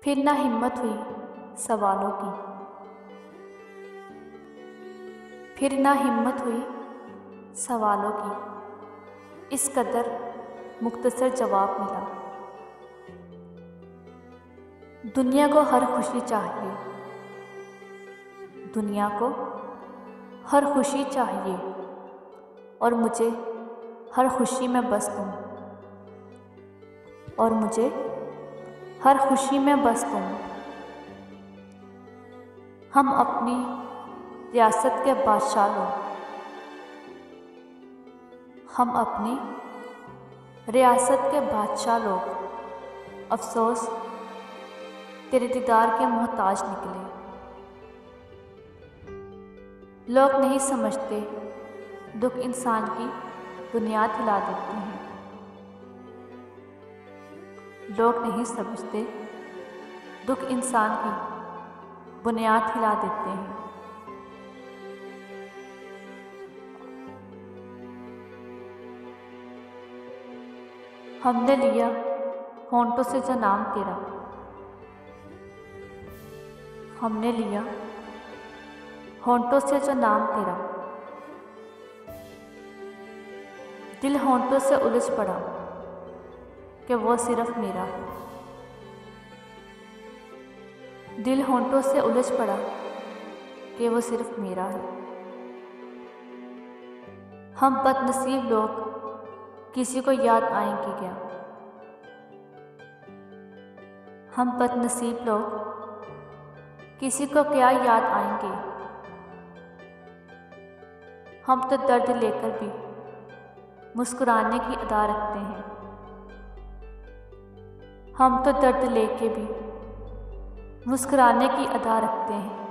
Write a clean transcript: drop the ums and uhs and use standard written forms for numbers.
फिर ना हिम्मत हुई सवालों की, फिर ना हिम्मत हुई सवालों की। इस कदर मुख्तसर जवाब मिला। दुनिया को हर खुशी चाहिए, दुनिया को हर खुशी चाहिए, और मुझे हर खुशी में बस तुम, और मुझे हर खुशी में बस तुम। हम अपनी रियासत के बादशाह लोग, हम अपनी रियासत के बादशाह लोग, अफसोस तेरे दीदार के मोहताज निकले। लोग नहीं समझते दुख इंसान की बुनियाद हिला देते हैं। लोग नहीं समझते दुख इंसान की बुनियाद हिला देते हैं। हमने लिया होंठों से जो नाम तेरा, हमने लिया होंठों से जो नाम तेरा। दिल होंठों से उलझ पड़ा कि वो सिर्फ मेरा है। दिल होंठों से उलझ पड़ा कि वो सिर्फ मेरा है। हम बदनसीब लोग किसी को याद आएंगे क्या? हम बदनसीब लोग किसी को क्या याद आएंगे? हम तो दर्द लेकर भी मुस्कुराने की अदा रखते हैं। हम तो दर्द लेके भी मुस्कुराने की अदा रखते हैं।